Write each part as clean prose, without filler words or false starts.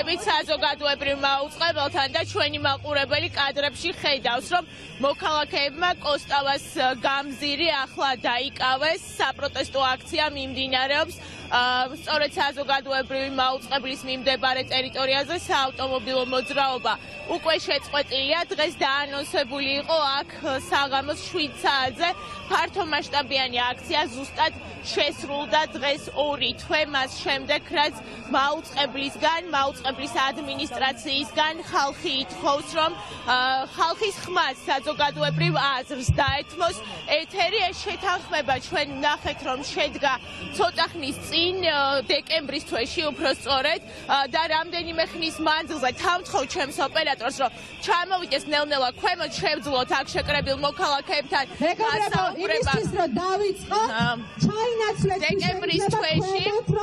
ვიმართებით საზოგადოებრივ მაუწყებელთან და ჩვენი მაყურებელი კადრებში ხედავს, რომ მოქალაქეებმა კოსტავას გამზირი ახლა დაიკავეს, საპროტესტო აქცია მიმდინარეობს სწორედ საზოგადოებრივი მაუწყებლის მიმდებარე ტერიტორიაზე საავტომობილო მოძრაობა უკვე შეწყვეტილია. დღეს დაანონსებული იყო აქ საღამოს 7 საათზე ფართომასშტაბიანი აქცია ზუსტად შესრულდა დღეს 2 თვე მას შემდეგ, რაც მაუწყებლის ადმინისტრაციისგან ხალხი ითხოვს, რომ ხალხის ხმას საზოგადოებრივ აზრს დაეთმოს ეთერი. ეს შეთანხმება ჩვენ ვნახეთ, რომ შედგა ცოტა ხნის წინ დეკემბრის თვეში უფრო სწორედ და რამდენიმე ხნის მანძილზე თავმთხოვ ჩემს ოპერატორს, რომ ჩამოვიდეს ნელ-ნელა ქვემოთ შევძლოთ აქ შეკრებილ მოქალაქეებთან გასაუბრება.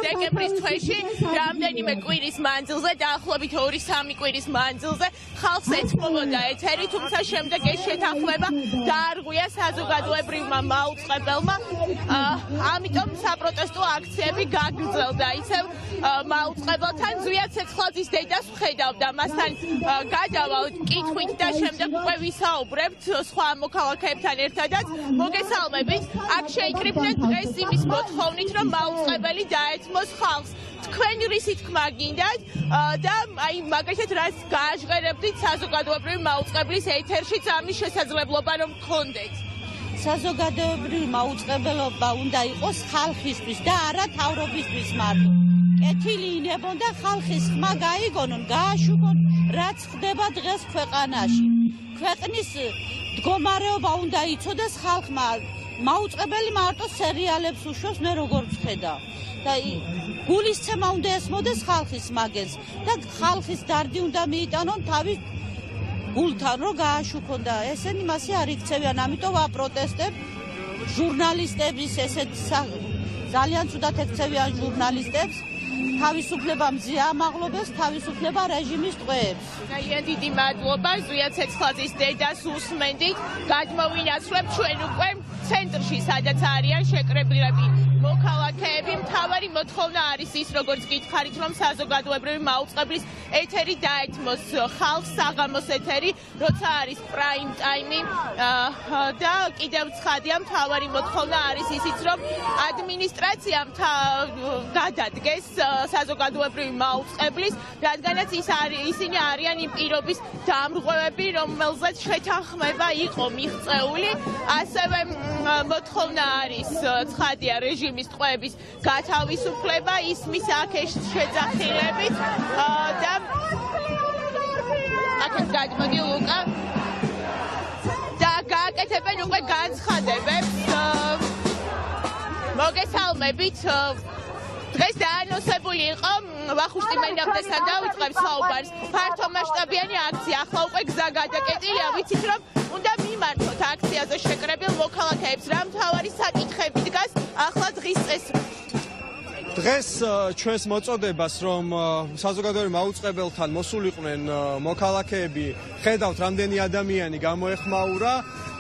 დეკემბრის თვეში რამდენიმე კვირის მანძილზე, დაახლოებით 2-3 კვირის მანძილზე ხალხს ეთმობოდა ეთერი, თუმცა შემდეგ ეს შეთანხმება დაარღვია საზოგადოებრივმა მაუწყებელმა. ამიტომ საპროტესტო აქციები გაგრძელდა ისევ მაუწყებელთან. ზვია ცეცხლაძის დედას ვხედავდა, მასთან გადავალ კითხვით და შემდეგ უკვე ვისაუბრებთ სხვა მოქალაქეებთან ერთადაც. მოგესალმებით, აქ შეიკრიბნენ დღეს იმის მოთხოვნით, რომ მაუწყებელი დაეთმოს ხალხს. თქვენ რისი თქმა გინდათ და აი მაგალითად რაც გააჟღერებდით საზოგადოებრივი მაუწყებლის ეთერშიც ამის შესაძლებლობა რომ გქონდეთ. საზოგადოებრივი მაუწყებლობა უნდა იყოს ხალხისთვის და არა თავრობისთვის მარტო. კეთილი ინებონ და ხალხის ხმა გაიგონონ, გააშუქონ, რაც ხდება დღეს ქვეყანაში. ქვეყნის მდგომარეობა უნდა იცოდეს ხალხმა. მაუწყებელი მარტო სერიალებს უშვებს, მე როგორ ვხედავ. და გულისცემა უნდა ესმოდეს ხალხის მაგენს და ხალხის დარდი უნდა მიიტანონ თავის გულთან, რომ გააშუქონ და ესენი მასე არ იქცევიან. ამიტომ ვაპროტესტებ ჟურნალისტების, ესეთ ძალიან ცუდად ექცევიან ჟურნალისტებს. თავისუფლება მზიამაღლობებს, თავისუფლება რეჟიმის ტყვეებს. დიდი მადლობა, ზვია ცეცხლაძის დედას უსმენდით. გადმოვინაცვლებ ჩვენ უკვე ცენტრში, სადაც არიან შეკრებილები მოქალაქეები. მთავარი მოთხოვნა არის ის, როგორც გითხარით, რომ საზოგადოებრივი მაუწყებლის ეთერი დაეთმოს ხალხს, საღამოს ეთერი, როცა არის პრაიმ ტაიმი და კიდევ ცხადია, მთავარი მოთხოვნა არის ისიც, რომ ადმინისტრაციამ გადადგეს საზოგადოებრივი მაუწყებლის, რადგანაც ისინი არიან იმ პირობის დამრღვევები, რომელზეც შეთანხმება იყო მიღწეული. ასევე მოთხოვნა არის ცხადია რეჟიმის ტყვეების გათავისუფლება, ისმის აქ შეძახილებით და აქეთ გადმოდი ლუკა და გააკეთებენ უკვე განცხადებებს. მოგესალმებით. დღეს დაანონსებული იყო ვახუშტი მენდაბდესთან დავიწყებ საუბარს. ფართომასშტაბიანი აქცია ახლა უკვე გზა გადაკეტილია, ვიცით რომ უნდა მიმართოთ აქციაზე შეკრებილ მოქალაქეებს. რა მთავარი საკითხები დგას ახლა დღის წესრიგში? დღეს ჩვენს მოწოდებას, რომ საზოგადოებრივ მაუწყებელთან მოსულიყვნენ მოქალაქეები, ხედავთ რამდენი ადამიანი გამოეხმაურა.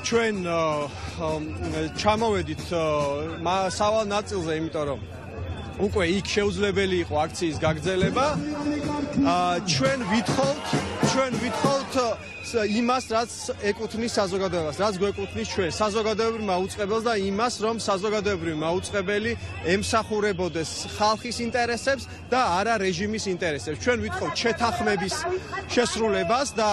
ჩვენ ჩამოვედით სავალ ნაწილზე, იმიტომ რომ უკვე იქ შეუძლებელი იყო აქციის გაგრძელება. ჩვენ ვითხოვთ იმას, რაც ეკუთვნის საზოგადოებას, რაც გვეკუთვნის ჩვენ, საზოგადოებრივ მაუწყებელს და იმას, რომ საზოგადოებრივი მაუწყებელი ემსახურებოდეს ხალხის ინტერესებს და არა რეჟიმის ინტერესებს. ჩვენ ვითხოვთ შეთანხმების შესრულებას და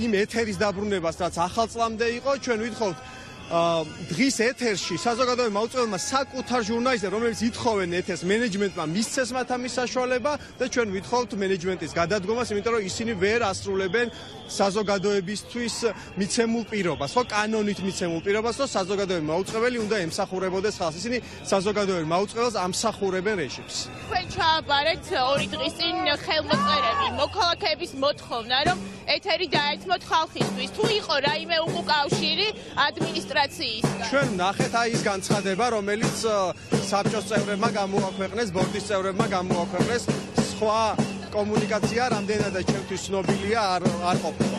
იმ ეთერის დაბრუნებას, რაც ახალ წლამდე იყო. ჩვენ ვითხოვთ დღის ეთერში საზოგადოებრივ მაუწყებელმა საკუთარ ჟურნალისტებს, რომელიც ითხოვენ ეთერს, მენეჯმენტმა მისცეს მათ ამის საშუალება და ჩვენ ვითხოვთ მენეჯმენტის გადადგომას, იმიტომ რომ ისინი ვერ ასრულებენ საზოგადოებისთვის მიცემულ პირობას, ხო, კანონით მიცემულ პირობას, რომ საზოგადოებრივი მაუწყებელი უნდა ემსახურებოდეს ხალხს. ისინი საზოგადოებრივ მაუწყებელს ამსახურებენ რეჟიმს. თქვენ ჩააბარეთ 2 დღის წინ ხელმოწერები, მოქალაქეების მოთხოვნა, რომ ეთერი დაეთმოთ ხალხისთვის. თუ იყო რაიმე უკავშირი ადმინისტრაციის. ჩვენ ნახეთ აი ის განცხადება, რომელიც საბჭოს წევრებმა გამოაქვეყნეს, ბორდის წევრებმა გამოაქვეყნეს. სხვა კომუნიკაცია რამდენადაც ჩემთვის ცნობილია არ ყოფილა.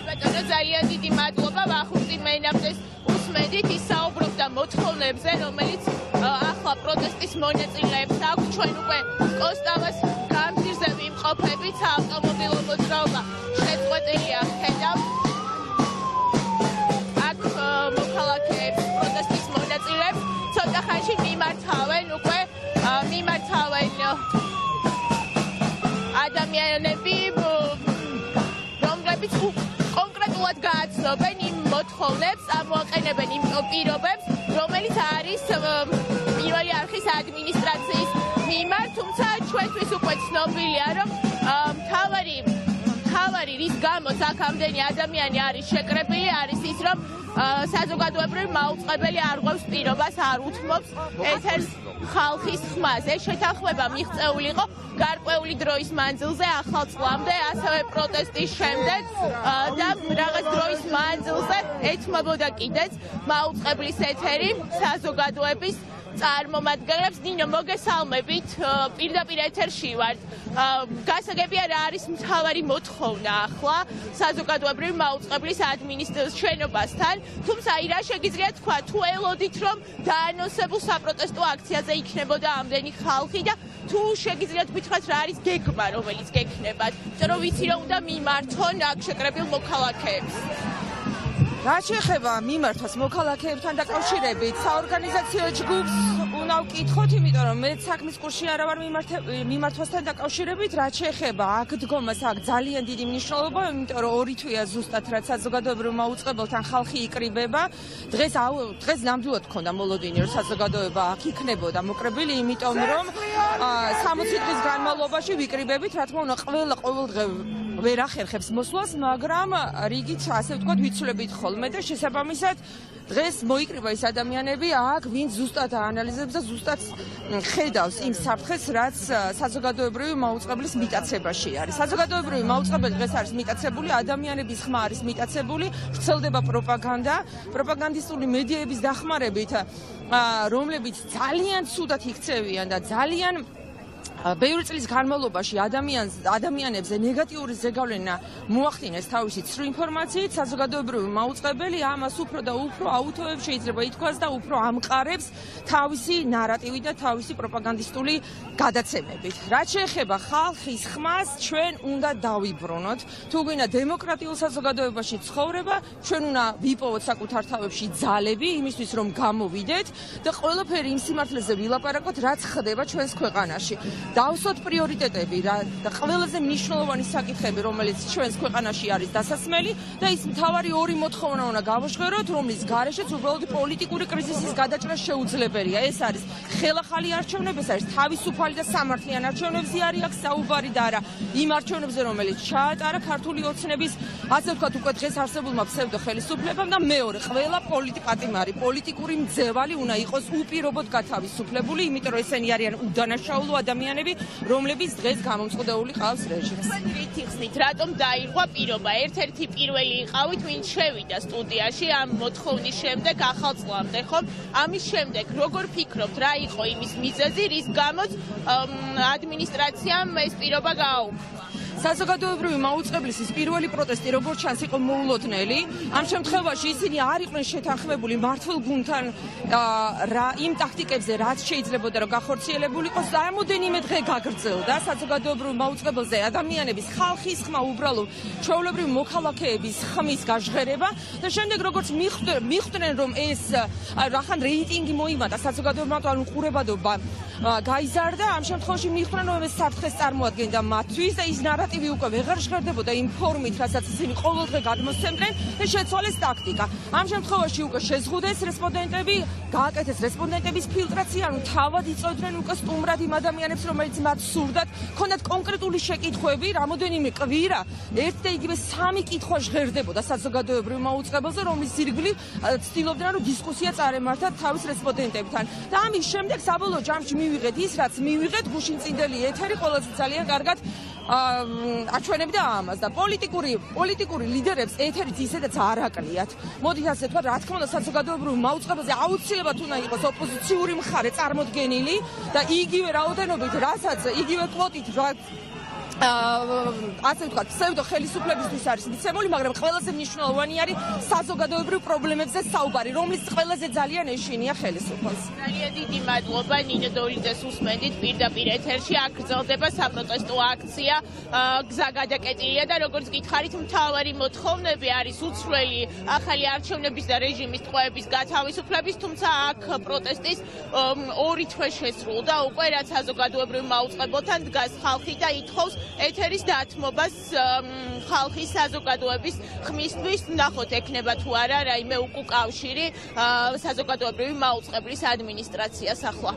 ბატონო, ძალიან დიდი მადლობა. ვახუშტი მენაბდეს უსმენდით, ის საუბრობდა მოთხოვნებზე, რომელიც ახლა პროტესტის მონაწილეებს აქვს. ჩვენ უკვე კოსტავას გამზირზე ყოფებით საავტომობილო მოძრაობა შეწყვეტილია ხედავ. აქ მოქალაქეებს პროტესტის მონაწილეებს ცოტა ხანში მიმართავენ ადამიანები, რომლებიც კონკრეტულად გააცნობენ იმ მოთხოვნებს, ამოაყენებენ იმ პირობებს, რომელიც არის პირველი არხის ადმინისტრაციის მიმართ, თუმცა ჩვენთვის უკვე ცნობილია, რომ მთავარი რის გამოც აქ ამდენი ადამიანი არის შეკრებილი, არის ის, რომ საზოგადოებრივი მაუწყებელი არ ღვევს პირობას, არ უთმობს ეთერს ხალხის ხმას. ეს შეთანხმება მიღწეული იყო გარკვეული დროის მანძილზე ახალ წლამდე, ასევე პროტესტის შემდეგ და რაღაც დროის მანძილზე ეთმობოდა კიდეც მაუწყებლის ეთერი საზოგადოების წარმომადგენლებს. ნინო, მოგესალმებით, პირდაპირ ეთერში ვართ. გასაგებია რა არის მთავარი მოთხოვნა ახლა საზოგადოებრივი მაუწყებლის ადმინისტრაციის შენობასთან, თუმცა რა შეგიძლია თქვა, თუ ელოდით რომ დაანონსებულ საპროტესტო აქციაზე იქნებოდა ამდენი ხალხი და თუ შეგიძლიათ გითხრათ რა არის გეგმა, რომელიც გექნებათ, იმიტომ რომ ვიცი რომ უნდა მიმართონ აქ შეკრებილ მოქალაქეებს. რაც შეეხება მიმართვას მოქალაქეებთან დაკავშირებით, საორგანიზაციო ჯგუფს უნდა ვკითხოთ, იმიტომ რომ მე საქმის კურსში არა ვარ მიმართვასთან დაკავშირებით, რაც შეეხება აქ დგომას აქ ძალიან დიდი მნიშვნელობა, იმიტომ რომ 2 თვეა ზუსტად რაც საზოგადოებრივ მაუწყებელთან ხალხი იკრიბება. დღეს ნამდვილად გქონდა მოლოდინი, რომ საზოგადოება აქ იქნებოდა მოკრებილი, იმიტომ რომ 60 დღის განმავლობაში ვიკრიბებით, რა თქმა უნდა, ყოველდღე ვერ ახერხებს მოსვლას, მაგრამ რიგით ასე ვთქვათ, ვიცვლებით ხოლმე და შესაბამისად დღეს მოიკრიბა ის ადამიანები აქ, ვინც ზუსტად აანალიზებს და ზუსტად ხედავს იმ საფრთხეს, რაც საზოგადოებრივი მაუწყებლის მიტაცებაში არის. საზოგადოებრივი მაუწყებელი დღეს არის მიტაცებული, ადამიანების ხმა არის მიტაცებული, ვრცელდება პროპაგანდა, პროპაგანდისტული მედიების დახმარებით, რომლებიც ძალიან ცუდად იქცევიან და ძალიან ბევრი წლის განმავლობაში ადამიანებზე ნეგატიური ზეგავლენა მოახდინეს თავისი ცრუ ინფორმაციით, საზოგადოებრივი მაუწყებელი ამას უფრო და უფრო აუთოებს, შეიძლება ითქვას და უფრო ამყარებს თავისი ნარატივი და თავისი პროპაგანდისტული გადაცემებით. რაც შეეხება ხალხის ხმას, ჩვენ უნდა დავიბრუნოთ. თუ გვინდა დემოკრატიულ საზოგადოებაში ცხოვრება, ჩვენ უნდა ვიპოვოთ საკუთარ თავებში ძალები იმისთვის, რომ გამოვიდეთ და ყველაფერი იმ სიმართლეზე ვილაპარაკოთ, რაც ხდება ჩვენს ქვეყანაში. დავსვათ პრიორიტეტები და ყველაზე მნიშვნელოვანი საკითხები, რომელიც ჩვენს ქვეყანაში არის დასასმელი და ის მთავარი 2 მოთხოვნა უნდა გავუჟღეროთ, რომლის გარეშეც უბრალოდ პოლიტიკური კრიზისის გადაჭრა შეუძლებელია. ეს არის ხელახალი არჩევნები, ეს არის თავისუფალი და სამართლიანი არჩევნებზე არის აქ საუბარი და არა იმ არჩევნებზე, რომელიც ჩაატარა ქართული ოცნების, ასე ვთქვათ, უკვე დღეს არსებულმა ფსევდო ხელისუფლებამ და მეორე, ყველა პოლიტიკატიმარი, პოლიტიკური მძევალი უნდა იყოს უპირობოდ გათავისუფლებული, იმიტომ რომ ესენი არიან უდანაშაულო ადამიანები, რომლებიც დღეს გამომწყდეული ყავს რეჟიმს. რითი ხსნით, რატომ დაირღვა პირობა? ერთ-ერთი პირველი იყავით, ვინც შევიდა სტუდიაში ამ მოთხოვნის შემდეგ ახალ წლამდე, ხომ? ამის შემდეგ როგორ ფიქრობთ, რა იყო იმის მიზეზი, რის გამოც ადმინისტრაციამ ეს პირობა გააუქმა? საზოგადოებრივი მაუწყებლის პირველი პროტესტი როგორც ჩანს იყო მოულოდნელი. ამ შემთხვევაში ისინი არ იყვნენ შეთანხმებული მართლ გუნდთან იმ ტაქტიკებზე, რაც შეიძლებოდა რომ გახორციელებული იყოს. რამოდენიმე დღე გაგრძელდა საზოგადოებრივ მაუწყებელზე ადამიანების ხალხის ხმა, უბრალოდ ჩვეულებრივი მოქალაქეების ხმის გაჟღერება და შემდეგ როგორც მიხვდნენ რომ ეს რახან რეიტინგი მოიმატა საზოგადოებრივ უყურებადობა გაიზარდა, ამ შემთხვევაში მიხვდნენ რომ ეს საფრთხეს წარმოადგენდა მათთვის და ის ნარატივი უკვე ვეღარ ჟღერდებოდა იმ ფორმით, რასაც ისინი ყოველდღე გადმოსცემდნენ და შეცვალეს ტაქტიკა. ამ შემთხვევაში უკვე შეზღუდეს რესპონდენტები, გააკეთეს რესპონდენტების ფილტრაცია, ანუ თავად იწოდნენ უკვე სტუმრად იმ ადამიანებს, რომელიც მათ სურდათ, ქონდათ კონკრეტული შეკითხვები, რამოდენიმე კვირა, ერთ და იგივე 3 კითხვა ჟღერდებოდა საზოგადოებრივ მაუწყებელზე, რომლის ირგვლივ ცდილობდნენ რომ დისკუსია წარემართათ თავის რესპონდენტებთან. და ამის შემდეგ საბოლოო ჯამში მივიღეთ ის, რაც მივიღეთ, გუშინწინდელი ეთერი ყველაზე ძალიან კარგად აჩვენებდა ამას და პოლიტიკური ლიდერებს ეთერიც ისედაც არ აკლიათ. მოდით ასე თქვა, რა თქმა უნდა, საზოგადოებრივ მაუწყებელზე აუცილებლად უნდა იყოს ოპოზიციური მხარე წარმოდგენილი და იგივე რაოდენობით, რასაც იგივე კვოტით ასე ვთქვათ, ფსევდო ხელისუფლებისთვის არის მიცემული, მაგრამ ყველაზე მნიშვნელოვანი არის საზოგადოებრივ პრობლემებზე საუბარი, რომლის ყველაზე ძალიან ეშინია ხელისუფლებას. ძალიან დიდი მადლობა ნინო დოლიძეს უსმენდით პირდაპირ ეთერში. აქ გრძელდება საპროტესტო აქცია, გზა გადაკეტილია და როგორც გითხარით, მთავარი მოთხოვნები არის უცვლელი ახალი არჩევნების და რეჟიმის ტყვეების გათავისუფლების, თუმცა აქ პროტესტის 2 თვე შესრულდა უკვე, რაც საზოგადოებრივ მაუწყებელთან დგას ხალხი და ითხოვს ეთერის დათმობას ხალხის საზოგადოების ხმისთვის. ნახოთ, ექნება თუ არა რაიმე უკუკავშირი საზოგადოებრივი მაუწყებლის ადმინისტრაციას ახლა.